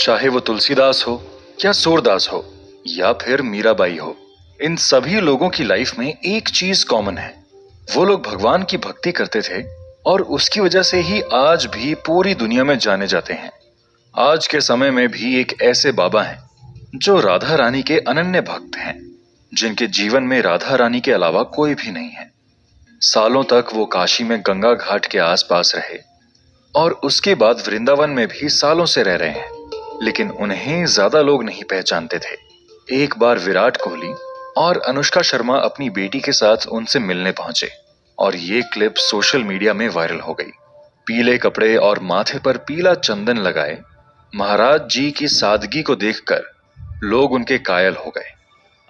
चाहे वो तुलसीदास हो या सूरदास हो या फिर मीराबाई हो, इन सभी लोगों की लाइफ में एक चीज कॉमन है। वो लोग भगवान की भक्ति करते थे और उसकी वजह से ही आज भी पूरी दुनिया में जाने जाते हैं। आज के समय में भी एक ऐसे बाबा हैं जो राधा रानी के अनन्य भक्त हैं, जिनके जीवन में राधा रानी के अलावा कोई भी नहीं है। सालों तक वो काशी में गंगा घाट के आसपास रहे और उसके बाद वृंदावन में भी सालों से रह रहे हैं, लेकिन उन्हें ज्यादा लोग नहीं पहचानते थे। एक बार विराट कोहली और अनुष्का शर्मा अपनी बेटी के साथ उनसे मिलने पहुंचे और ये क्लिप सोशल मीडिया में वायरल हो गई। पीले कपड़े और माथे पर पीला चंदन लगाए महाराज जी की सादगी को देखकर लोग उनके कायल हो गए।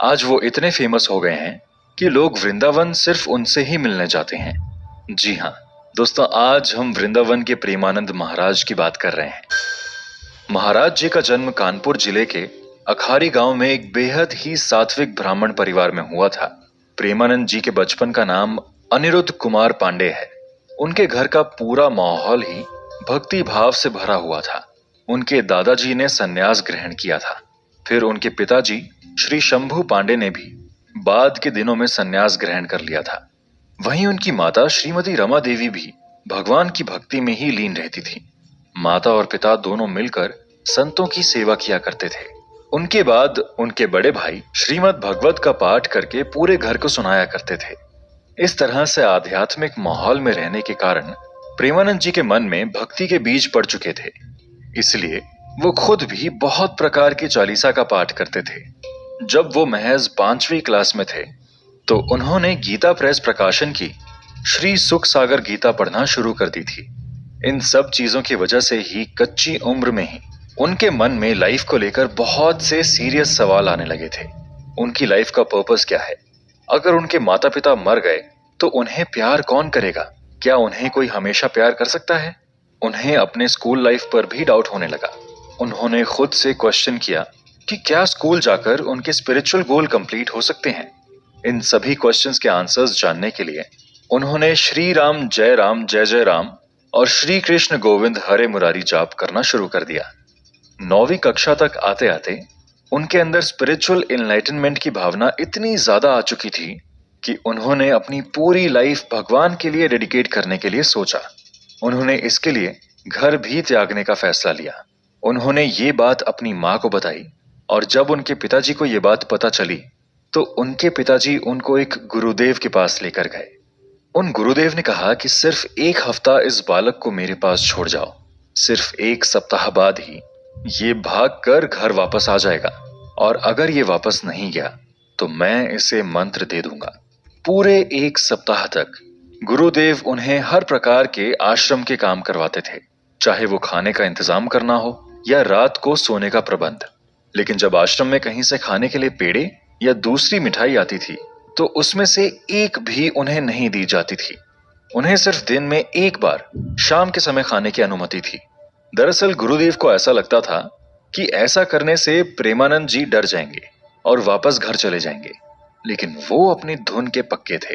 आज वो इतने फेमस हो गए हैं कि लोग वृंदावन सिर्फ उनसे ही मिलने जाते हैं। जी हाँ दोस्तों, आज हम वृंदावन के प्रेमानंद महाराज की बात कर रहे हैं। महाराज जी का जन्म कानपुर जिले के अखारी गांव में एक बेहद ही सात्विक ब्राह्मण परिवार में हुआ था। प्रेमानंद जी के बचपन का नाम अनिरुद्ध कुमार पांडे है। उनके घर का पूरा माहौल ही भक्ति भाव से भरा हुआ था। उनके दादाजी ने संन्यास ग्रहण किया था, फिर उनके पिताजी श्री शंभू पांडे ने भी बाद के दिनों में संन्यास ग्रहण कर लिया था। वहीं उनकी माता श्रीमती रमा देवी भी भगवान की भक्ति में ही लीन रहती थी। माता और पिता दोनों मिलकर संतों की सेवा किया करते थे। उनके बाद उनके बड़े भाई श्रीमद् भगवत का पाठ करके पूरे घर को सुनाया करते थे। इस तरह से आध्यात्मिक माहौल में रहने के कारण प्रेमानंद जी के मन में भक्ति के बीज पड़ चुके थे। इसलिए वो खुद भी बहुत प्रकार की चालीसा का पाठ करते थे। जब वो महज 5वीं क्लास में थे तो उन्होंने गीता प्रेस प्रकाशन की श्री सुख सागर गीता पढ़ना शुरू कर दी थी। इन सब चीजों की वजह से ही कच्ची उम्र में ही उनके मन में लाइफ को लेकर बहुत से सीरियस सवाल आने लगे थे। उनकी लाइफ का पर्पस क्या है? अगर उनके माता पिता मर गए तो उन्हें प्यार कौन करेगा? क्या उन्हें कोई हमेशा प्यार कर सकता है? उन्हें अपने स्कूल लाइफ पर भी डाउट होने लगा। उन्होंने खुद से क्वेश्चन किया कि क्या स्कूल जाकर उनके स्पिरिचुअल गोल कंप्लीट हो सकते हैं? इन सभी क्वेश्चंस के आंसर्स जानने के लिए उन्होंने श्री राम जय जय राम और श्री कृष्ण गोविंद हरे मुरारी जाप करना शुरू कर दिया। 9वीं कक्षा तक आते आते उनके अंदर स्पिरिचुअल एनलाइटनमेंट की भावना इतनी ज्यादा आ चुकी थी कि उन्होंने अपनी पूरी लाइफ भगवान के लिए डेडिकेट करने के लिए सोचा। उन्होंने इसके लिए घर भी त्यागने का फैसला लिया। उन्होंने ये बात अपनी माँ को बताई और जब उनके पिताजी को ये बात पता चली तो उनके पिताजी उनको एक गुरुदेव के पास लेकर गए। उन गुरुदेव ने कहा कि सिर्फ 1 हफ्ता इस बालक को मेरे पास छोड़ जाओ। सिर्फ 1 सप्ताह बाद ही ये भाग कर घर वापस आ जाएगा और अगर ये वापस नहीं गया तो मैं इसे मंत्र दे दूंगा। पूरे 1 सप्ताह तक गुरुदेव उन्हें हर प्रकार के आश्रम के काम करवाते थे, चाहे वो खाने का इंतजाम करना हो या रात को सोने का प्रबंध। लेकिन जब आश्रम में कहीं से खाने के लिए पेड़े या दूसरी मिठाई आती थी तो उसमें से एक भी उन्हें नहीं दी जाती थी। उन्हें सिर्फ दिन में 1 बार शाम के समय खाने की अनुमति थी। दरअसल गुरुदेव को ऐसा लगता था कि ऐसा करने से प्रेमानंद जी डर जाएंगे और वापस घर चले जाएंगे, लेकिन वो अपनी धुन के पक्के थे।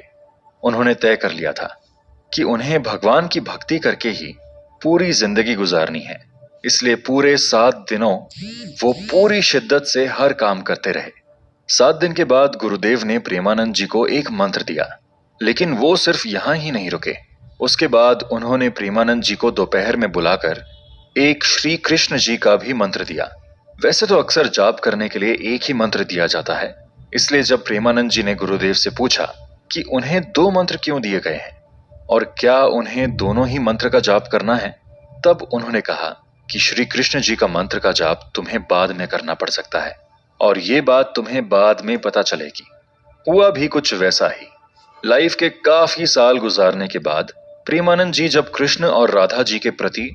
उन्होंने तय कर लिया था कि उन्हें भगवान की भक्ति करके ही पूरी जिंदगी गुजारनी है। इसलिए पूरे 7 दिनों वो पूरी शिद्दत से हर काम करते रहे। 7 दिन के बाद गुरुदेव ने प्रेमानंद जी को एक मंत्र दिया, लेकिन वो सिर्फ यहां ही नहीं रुके। उसके बाद उन्होंने प्रेमानंद जी को दोपहर में बुलाकर एक श्री कृष्ण जी का भी मंत्र दिया। वैसे तो अक्सर जाप करने के लिए एक ही मंत्र दिया जाता है, इसलिए जब प्रेमानंद जी ने गुरुदेव से पूछा कि उन्हें 2 मंत्र क्यों दिए गए हैं और क्या उन्हें दोनों ही मंत्र का जाप करना है, तब उन्होंने कहा कि श्री कृष्ण जी का मंत्र का जाप तुम्हें बाद में करना पड़ सकता है और ये बात तुम्हें बाद में पता चलेगी। हुआ भी कुछ वैसा ही। लाइफ के काफी साल गुजारने के बाद प्रेमानंद जी जब कृष्ण और राधा जी के प्रति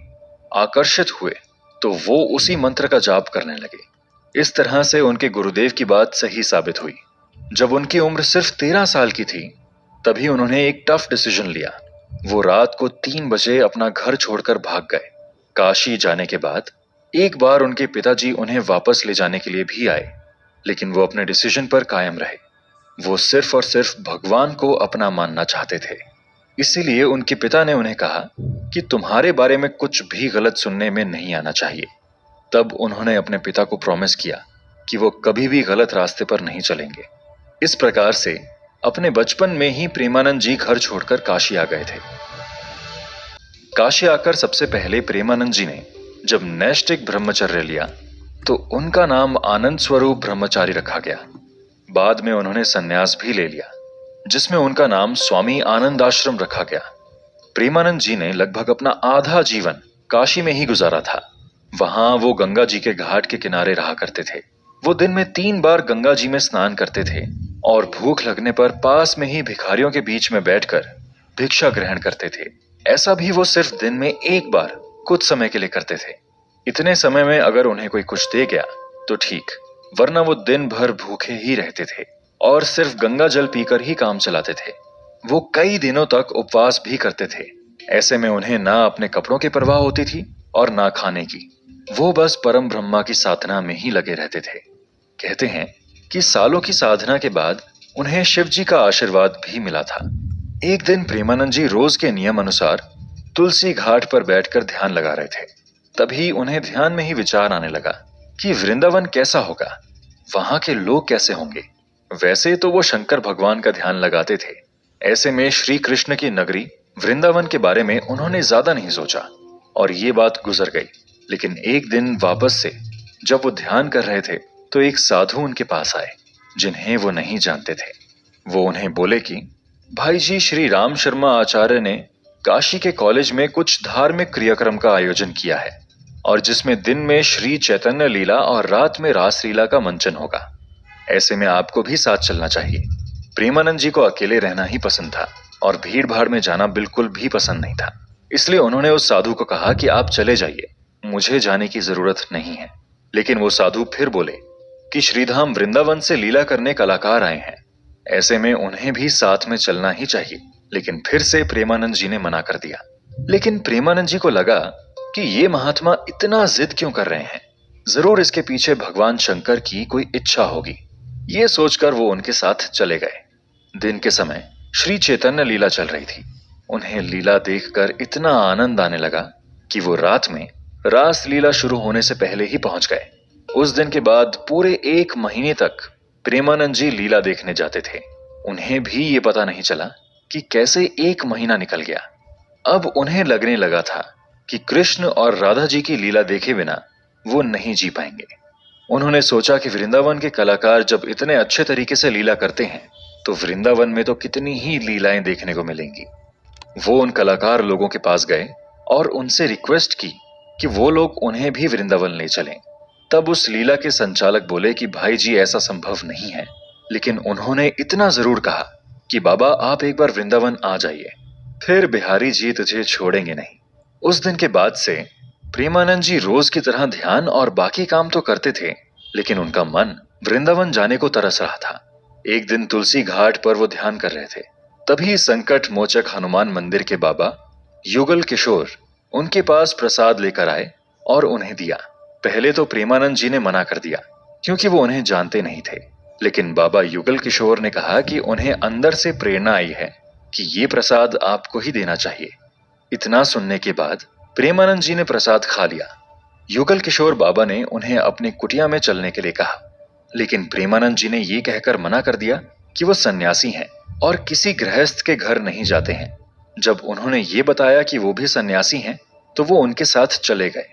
आकर्षित हुए तो वो उसी मंत्र का जाप करने लगे। इस तरह से उनके गुरुदेव की बात सही साबित हुई। जब उनकी उम्र सिर्फ 13 साल की थी तभी उन्होंने एक टफ डिसीजन लिया। वो रात को 3 बजे अपना घर छोड़कर भाग गए। काशी जाने के बाद एक बार उनके पिताजी उन्हें वापस ले जाने के लिए भी आए, लेकिन वो अपने डिसीजन पर कायम रहे। वो सिर्फ और सिर्फ भगवान को अपना मानना चाहते थे। इसीलिए उनके पिता ने उन्हें कहा कि तुम्हारे बारे में कुछ भी गलत सुनने में नहीं आना चाहिए। तब उन्होंने अपने पिता को प्रॉमिस किया कि वो कभी भी गलत रास्ते पर नहीं चलेंगे। इस प्रकार से अपने बचपन में ही प्रेमानंद जी घर छोड़कर काशी आ गए थे। काशी आकर सबसे पहले प्रेमानंद जी ने जब नैष्ठिक ब्रह्मचर्य लिया तो उनका नाम आनंद स्वरूप ब्रह्मचारी रखा गया। बाद में उन्होंने संन्यास भी ले लिया, जिसमें उनका नाम स्वामी आनंद आश्रम रखा गया। प्रेमानंद जी ने लगभग अपना आधा जीवन काशी में ही गुजारा था। वहां वो गंगा जी के घाट के किनारे रहा करते थे। वो दिन में 3 बार गंगा जी में स्नान करते थे और भूख लगने पर पास में ही भिखारियों के बीच में बैठकर भिक्षा ग्रहण करते थे। ऐसा भी वो सिर्फ दिन में 1 बार कुछ समय के लिए करते थे। इतने समय में अगर उन्हें कोई कुछ दे गया तो ठीक, वरना वो दिन भर भूखे ही रहते थे और सिर्फ गंगा जल पीकर ही काम चलाते थे। वो कई दिनों तक उपवास भी करते थे। ऐसे में उन्हें ना अपने कपड़ों की परवाह होती थी और ना खाने की। वो बस परम ब्रह्मा की साधना में ही लगे रहते थे। कहते हैं कि सालों की साधना के बाद उन्हें शिव जी का आशीर्वाद भी मिला था। एक दिन प्रेमानंद जी रोज के नियम अनुसार तुलसी घाट पर बैठकर ध्यान लगा रहे थे। तभी उन्हें ध्यान में ही विचार आने लगा कि वृंदावन कैसा होगा, वहां के लोग कैसे होंगे। वैसे तो वो शंकर भगवान का ध्यान लगाते थे। ऐसे में श्री कृष्ण की नगरी वृंदावन के बारे में उन्होंने ज्यादा नहीं सोचा और ये बात गुजर गई। लेकिन एक दिन वापस से जब वो ध्यान कर रहे थे तो एक साधु उनके पास आए, जिन्हें वो नहीं जानते थे। वो उन्हें बोले कि भाई जी, श्री राम शर्मा आचार्य ने काशी के कॉलेज में कुछ धार्मिक क्रियाक्रम का आयोजन किया है और जिसमें दिन में श्री चैतन्य लीला और रात में रास लीला का मंचन होगा। ऐसे में आपको भी साथ चलना चाहिए। प्रेमानंद जी को अकेले रहना ही पसंद था और भीड़ भाड़ में जाना बिल्कुल भी पसंद नहीं था। इसलिए उन्होंने उस साधु को कहा कि आप चले जाइए, मुझे जाने की जरूरत नहीं है। लेकिन वो साधु फिर बोले कि श्रीधाम वृंदावन से लीला करने कलाकार आए हैं, ऐसे में उन्हें भी साथ में चलना ही चाहिए। लेकिन फिर से प्रेमानंद जी ने मना कर दिया। लेकिन प्रेमानंद जी को लगा कि ये महात्मा इतना जिद क्यों कर रहे हैं, जरूर इसके पीछे भगवान शंकर की कोई इच्छा होगी। ये सोचकर वो उनके साथ चले गए। दिन के समय श्री चैतन्य लीला चल रही थी। उन्हें लीला देखकर इतना आनंद आने लगा कि वो रात में रास लीला शुरू होने से पहले ही पहुंच गए। उस दिन के बाद पूरे 1 महीने तक प्रेमानंद जी लीला देखने जाते थे। उन्हें भी ये पता नहीं चला कि कैसे 1 महीना निकल गया। अब उन्हें लगने लगा था कि कृष्ण और राधा जी की लीला देखे बिना वो नहीं जी पाएंगे। उन्होंने सोचा कि वृंदावन के कलाकार जब इतने अच्छे तरीके से लीला करते हैं तो वृंदावन में तो कितनी ही लीलाएं देखने को मिलेंगी। वो उन कलाकार लोगों के पास गए और उनसे रिक्वेस्ट की कि वो लोग उन्हें भी वृंदावन ले चलें। तब उस लीला के संचालक बोले कि भाई जी, ऐसा संभव नहीं है। लेकिन उन्होंने इतना जरूर कहा कि बाबा, आप एक बार वृंदावन आ जाइए, फिर बिहारी जी तुझे छोड़ेंगे नहीं। उस दिन के बाद से प्रेमानंद जी रोज की तरह ध्यान और बाकी काम तो करते थे, लेकिन उनका मन वृंदावन जाने को तरस रहा था। एक दिन तुलसी घाट पर वो ध्यान कर रहे थे। तभी संकट मोचक हनुमान मंदिर के बाबा युगल किशोर उनके पास प्रसाद लेकर आए और उन्हें दिया। पहले तो प्रेमानंद जी ने मना कर दिया क्योंकि वो उन्हें जानते नहीं थे। लेकिन बाबा युगल किशोर ने कहा कि उन्हें अंदर से प्रेरणा आई है कि ये प्रसाद आपको ही देना चाहिए। इतना सुनने के बाद प्रेमानंद जी ने प्रसाद खा लिया। युगल किशोर बाबा ने उन्हें अपनी कुटिया में चलने के लिए कहा, लेकिन प्रेमानंद जी ने ये कहकर मना कर दिया कि वो सन्यासी हैं और किसी गृहस्थ के घर नहीं जाते हैं। जब उन्होंने ये बताया कि वो भी सन्यासी हैं तो वो उनके साथ चले गए।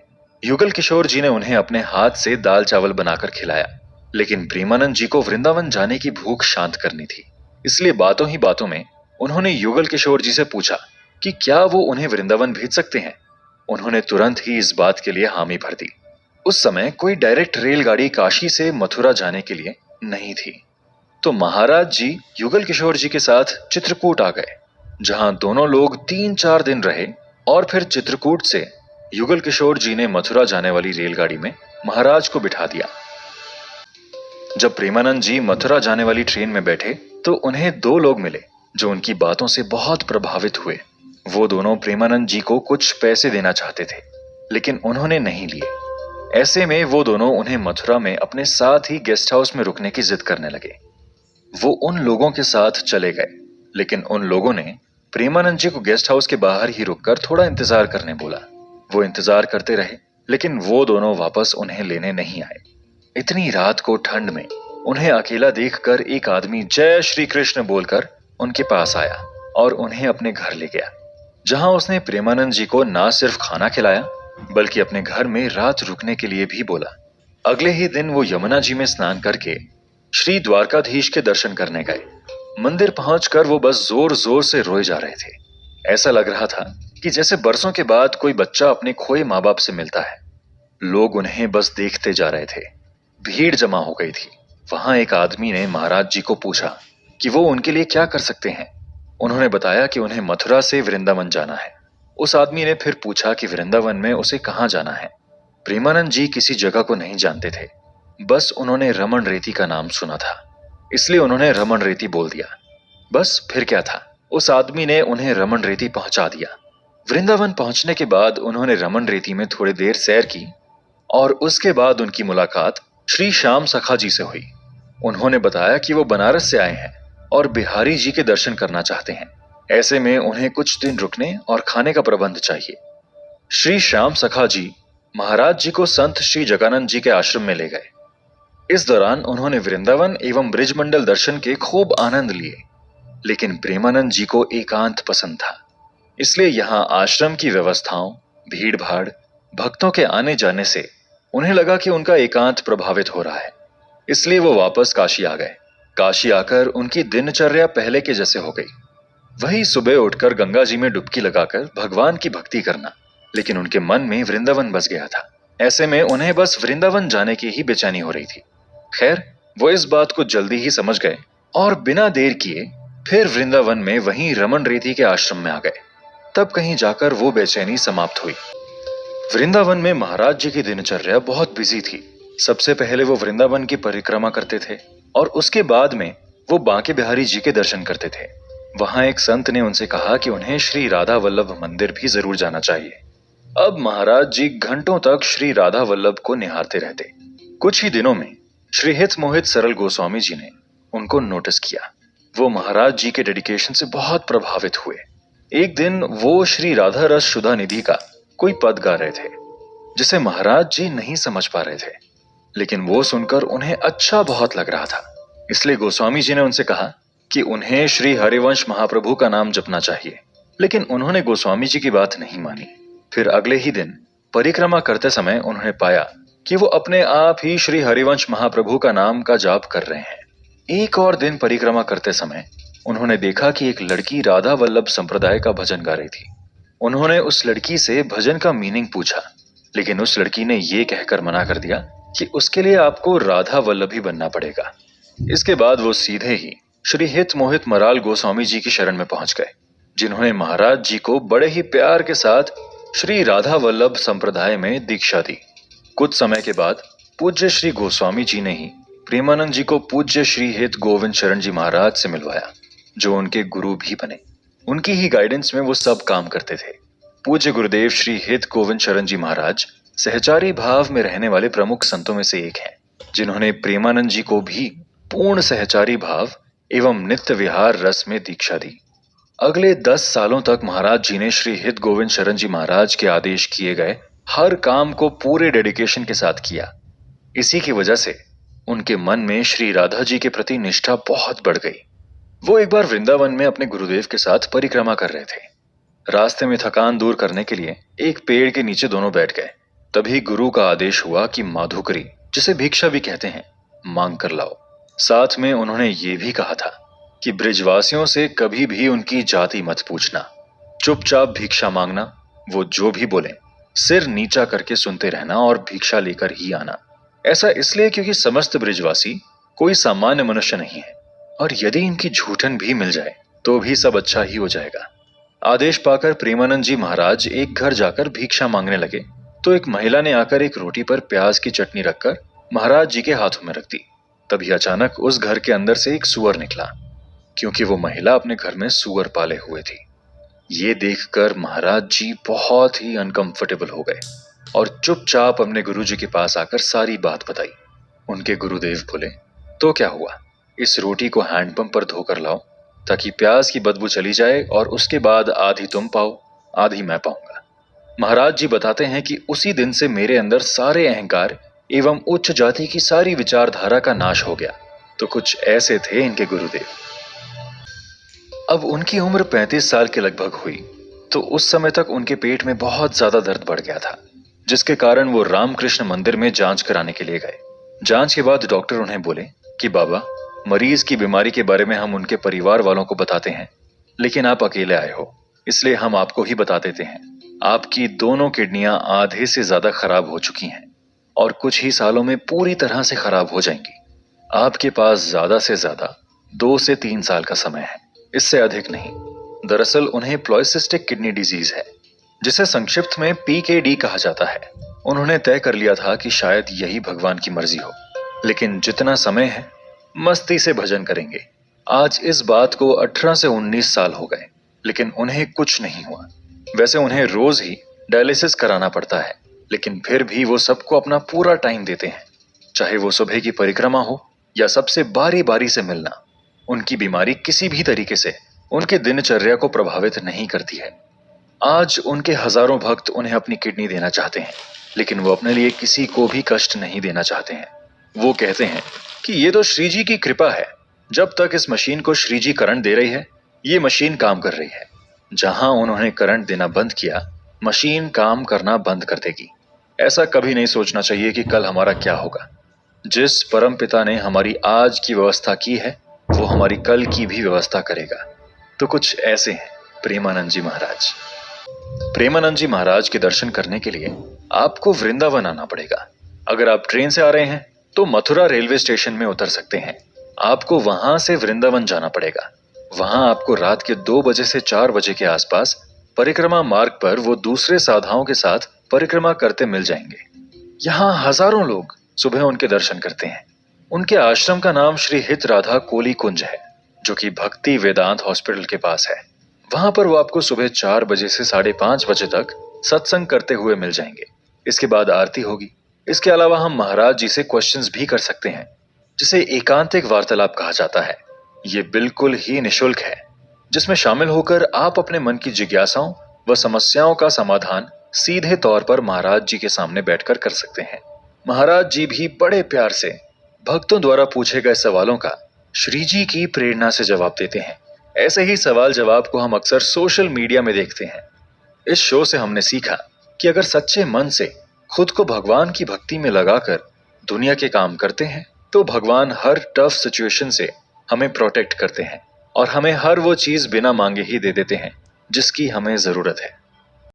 युगल किशोर जी ने उन्हें अपने हाथ से दाल चावल बनाकर खिलाया। लेकिन प्रेमानंद जी को वृंदावन जाने की भूख शांत करनी थी, इसलिए बातों ही बातों में उन्होंने युगल किशोर जी से पूछा कि क्या वो उन्हें वृंदावन भेज सकते हैं। उन्होंने तुरंत ही इस बात के लिए हामी भर दी। उस समय कोई डायरेक्ट रेलगाड़ी काशी से मथुरा जाने के लिए नहीं थी, तो महाराज जी युगल किशोर जी के साथ चित्रकूट आ गए, जहां दोनों लोग 3-4 दिन रहे और फिर चित्रकूट से युगल किशोर जी ने मथुरा जाने वाली रेलगाड़ी में महाराज को बिठा दिया। जब प्रेमानंद जी मथुरा जाने वाली ट्रेन में बैठे तो उन्हें 2 लोग मिले जो उनकी बातों से बहुत प्रभावित हुए। वो दोनों प्रेमानंद जी को कुछ पैसे देना चाहते थे, लेकिन उन्होंने नहीं लिए। ऐसे में वो दोनों उन्हें मथुरा में अपने साथ ही गेस्ट हाउस में रुकने की जिद करने लगे। वो उन लोगों के साथ चले गए, लेकिन उन लोगों ने प्रेमानंद जी को गेस्ट हाउस के बाहर ही रुककर थोड़ा इंतजार करने बोला। वो इंतजार करते रहे, लेकिन वो दोनों वापस उन्हें लेने नहीं आए। इतनी रात को ठंड में उन्हें अकेला देखकर एक आदमी जय श्री कृष्ण बोलकर उनके पास आया और उन्हें अपने घर ले गया, जहां उसने प्रेमानंद जी को ना सिर्फ खाना खिलाया बल्कि अपने घर में रात रुकने के लिए भी बोला। अगले ही दिन वो यमुना जी में स्नान करके श्री द्वारकाधीश के दर्शन करने गए। मंदिर पहुंचकर वो बस जोर जोर से रोए जा रहे थे। ऐसा लग रहा था कि जैसे बरसों के बाद कोई बच्चा अपने खोए माँ बाप से मिलता है। लोग उन्हें बस देखते जा रहे थे। भीड़ जमा हो गई थी। वहां एक आदमी ने महाराज जी को पूछा कि वो उनके लिए क्या कर सकते हैं। उन्होंने बताया कि उन्हें मथुरा से वृंदावन जाना है। उस आदमी ने फिर पूछा कि वृंदावन में उसे कहाँ जाना है। प्रेमानंद जी किसी जगह को नहीं जानते थे, बस उन्होंने रमन रेती का नाम सुना था, इसलिए उन्होंने रमन रेती बोल दिया। बस फिर क्या था, उस आदमी ने उन्हें रमन रेती पहुंचा दिया। वृंदावन पहुंचने के बाद उन्होंने रमन रेती में थोड़ी देर सैर की और उसके बाद उनकी मुलाकात श्री श्याम सखा जी से हुई। उन्होंने बताया कि वो बनारस से आए हैं और बिहारी जी के दर्शन करना चाहते हैं। ऐसे में उन्हें कुछ दिन रुकने और खाने का प्रबंध चाहिए। श्री श्याम सखा जी महाराज जी को संत श्री जगानंद जी के आश्रम में ले गए। इस दौरान उन्होंने वृंदावन एवं ब्रिजमंडल दर्शन के खूब आनंद लिए, लेकिन प्रेमानंद जी को एकांत पसंद था, इसलिए यहाँ आश्रम की व्यवस्थाओं, भीड़ भाड़, भक्तों के आने जाने से उन्हें लगा कि उनका एकांत प्रभावित हो रहा है, इसलिए वो वापस काशी आ गए। काशी आकर उनकी दिनचर्या पहले के जैसे हो गई। वही सुबह उठकर गंगा जी में डुबकी लगाकर भगवान की भक्ति करना, लेकिन उनके मन में वृंदावन बस गया था। ऐसे में उन्हें बस वृंदावन जाने की ही बेचैनी हो रही थी। खैर, वो इस बात को जल्दी ही समझ गए और बिना देर किए फिर वृंदावन में वहीं रमन रेती के आश्रम में आ गए। तब कहीं जाकर वो बेचैनी समाप्त हुई। वृंदावन में महाराज जी की दिनचर्या बहुत बिजी थी। सबसे पहले वो वृंदावन की परिक्रमा करते थे और उसके बाद में वो बांके बिहारी जी के दर्शन करते थे। वहां एक संत ने उनसे कहा कि उन्हें श्री राधा वल्लभ मंदिर भी जरूर जाना चाहिए। अब महाराज जी घंटों तक श्री राधा वल्लभ को निहारते रहते। कुछ ही दिनों में श्री हित मोहित सरल गोस्वामी जी ने उनको नोटिस किया। वो महाराज जी के डेडिकेशन से बहुत प्रभावित हुए। एक दिन वो श्री राधा रस शुदा निधि का कोई पद गा रहे थे, जिसे महाराज जी नहीं समझ पा रहे थे, लेकिन वो सुनकर उन्हें अच्छा बहुत लग रहा था। इसलिए गोस्वामी जी ने उनसे कहा कि उन्हें श्री हरिवंश महाप्रभु का नाम जपना चाहिए, लेकिन उन्होंने गोस्वामी जी की बात नहीं मानी। फिर अगले ही दिन परिक्रमा करते समय उन्होंने पाया कि वो अपने आप ही श्री हरिवंश महाप्रभु का नाम का जाप कर रहे हैं। एक और दिन परिक्रमा करते समय उन्होंने देखा कि एक लड़की राधा वल्लभ संप्रदाय का भजन गा रही थी। उन्होंने उस लड़की से भजन का मीनिंग पूछा, लेकिन उस लड़की ने ये कहकर मना कर दिया कि उसके लिए आपको राधा वल्लभी बनना पड़ेगा। इसके बाद वो सीधे ही श्री हित मोहित मराल गोस्वामी जी की शरण में पहुंच गए, जिन्होंने महाराज जी को बड़े ही प्यार के साथ श्री राधा वल्लभ संप्रदाय में दीक्षा दी। कुछ समय के बाद पूज्य श्री गोस्वामी जी ने ही प्रेमानंद जी को पूज्य श्री हित गोविंद शरण जी महाराज से मिलवाया, जो उनके गुरु भी बने। उनकी ही गाइडेंस में वो सब काम करते थे। पूज्य गुरुदेव श्री हित गोविंद शरण जी महाराज सहचारी भाव में रहने वाले प्रमुख संतों में से एक हैं, जिन्होंने प्रेमानंद जी को भी पूर्ण सहचारी भाव एवं नित्य विहार रस में दीक्षा दी। अगले 10 सालों तक महाराज जी ने श्री हित गोविंद शरण जी महाराज के आदेश किए गए हर काम को पूरे डेडिकेशन के साथ किया। इसी की वजह से उनके मन में श्री राधा जी के प्रति निष्ठा बहुत बढ़ गई। वो एक बार वृंदावन में अपने गुरुदेव के साथ परिक्रमा कर रहे थे। रास्ते में थकान दूर करने के लिए एक पेड़ के नीचे दोनों बैठ गए। तभी गुरु का आदेश हुआ कि माधुकरी, जिसे भिक्षा भी कहते हैं, मांग कर लाओ। साथ में उन्होंने ये भी कहा था कि ब्रिजवासियों से कभी भी उनकी जाति मत पूछना, चुपचाप भिक्षा मांगना, वो जो भी बोले सिर नीचा करके सुनते रहना और भिक्षा लेकर ही आना। ऐसा इसलिए क्योंकि समस्त ब्रिजवासी कोई सामान्य मनुष्य नहीं है, और यदि इनकी झूठन भी मिल जाए तो भी सब अच्छा ही हो जाएगा। आदेश पाकर प्रेमानंद जी महाराज एक घर जाकर भिक्षा मांगने लगे तो एक महिला ने आकर एक रोटी पर प्याज की चटनी रखकर महाराज जी के हाथों में रख दी। तभी अचानक उस घर के अंदर से एक सूअर निकला, क्योंकि वो महिला अपने घर में सूअर पाले हुए थी। ये देखकर महाराज जी बहुत ही अनकंफर्टेबल हो गए और चुपचाप अपने गुरुजी के पास आकर सारी बात बताई। उनके गुरुदेव बोले, तो क्या हुआ, इस रोटी को हैंडपंप पर धोकर लाओ ताकि प्याज की बदबू चली जाए और उसके बाद आधी तुम पाओ आधी मैं पाऊंगा। महाराज जी बताते हैं कि उसी दिन से मेरे अंदर सारे अहंकार एवं उच्च जाति की सारी विचारधारा का नाश हो गया। तो कुछ ऐसे थे इनके गुरुदेव। अब उनकी उम्र 35 साल के लगभग हुई, तो उस समय तक उनके पेट में बहुत ज्यादा दर्द बढ़ गया था, जिसके कारण वो रामकृष्ण मंदिर में जांच कराने के लिए गए। जांच के बाद डॉक्टर उन्हें बोले कि बाबा, मरीज की बीमारी के बारे में हम उनके परिवार वालों को बताते हैं, लेकिन आप अकेले आए हो, इसलिए हम आपको ही बता देते हैं। आपकी दोनों किडनियां आधे से ज्यादा खराब हो चुकी हैं और कुछ ही सालों में पूरी तरह से खराब हो जाएंगी। आपके पास ज्यादा से ज्यादा 2 से 3 साल का समय है, इससे अधिक नहीं। दरअसल उन्हें पॉलीसिस्टिक किडनी डिजीज है, जिसे संक्षिप्त में PKD कहा जाता है। उन्होंने तय कर लिया था कि शायद यही भगवान की मर्जी हो, लेकिन जितना समय है मस्ती से भजन करेंगे। आज इस बात को 18 से 19 साल हो गए, लेकिन उन्हें कुछ नहीं हुआ। वैसे उन्हें रोज ही डायलिसिस कराना पड़ता है, लेकिन फिर भी वो सबको अपना पूरा टाइम देते हैं, चाहे वो सुबह की परिक्रमा हो या सबसे बारी बारी से मिलना। उनकी बीमारी किसी भी तरीके से उनके दिनचर्या को प्रभावित नहीं करती है। आज उनके हजारों भक्त उन्हें अपनी किडनी देना चाहते हैं, लेकिन वो अपने लिए किसी को भी कष्ट नहीं देना चाहते हैं। वो कहते हैं कि ये तो श्री जी की कृपा है, जब तक इस मशीन को श्री जी करंट दे रही है, ये मशीन काम कर रही है। जहां उन्होंने करंट देना बंद किया, मशीन काम करना बंद कर देगी। ऐसा कभी नहीं सोचना चाहिए कि कल हमारा क्या होगा। जिस परम पिता ने हमारी आज की व्यवस्था की है, वो हमारी कल की भी व्यवस्था करेगा। तो कुछ ऐसे हैं प्रेमानंद जी महाराज। प्रेमानंद जी महाराज के दर्शन करने के लिए आपको वृंदावन आना पड़ेगा। अगर आप ट्रेन से आ रहे हैं तो मथुरा रेलवे स्टेशन में उतर सकते हैं। आपको वहां से वृंदावन जाना पड़ेगा। वहां आपको रात के 2 बजे से 4 बजे के आसपास परिक्रमा मार्ग पर वो दूसरे साधाओं के साथ परिक्रमा करते मिल जाएंगे। यहाँ हजारों लोग सुबह उनके दर्शन करते हैं। उनके आश्रम का नाम श्री हित राधा कोली कुंज है, जो कि भक्ति वेदांत हॉस्पिटल के पास है। वहां पर वो आपको सुबह 4 बजे से 5:30 बजे तक सत्संग करते हुए मिल जाएंगे। इसके बाद आरती होगी। इसके अलावा हम महाराज जी से क्वेश्चंस भी कर सकते हैं, जिसे एकांतिक वार्तालाप कहा जाता है। ये बिल्कुल ही निशुल्क है, जिसमें शामिल होकर आप अपने मन की जिज्ञासाओं व समस्याओं का समाधान सीधे तौर पर महाराज जी के सामने बैठकर कर सकते हैं। महाराज जी भी बड़े प्यार से भक्तों द्वारा पूछे गए सवालों का श्री जी की प्रेरणा से जवाब देते हैं। ऐसे ही सवाल जवाब को हम अक्सर सोशल मीडिया में देखते हैं। इस शो से हमने सीखा कि अगर सच्चे मन से खुद को भगवान की भक्ति में लगाकर दुनिया के काम करते हैं, तो भगवान हर टफ सिचुएशन से हमें प्रोटेक्ट करते हैं और हमें हर वो चीज बिना मांगे ही दे देते हैं जिसकी हमें जरूरत है।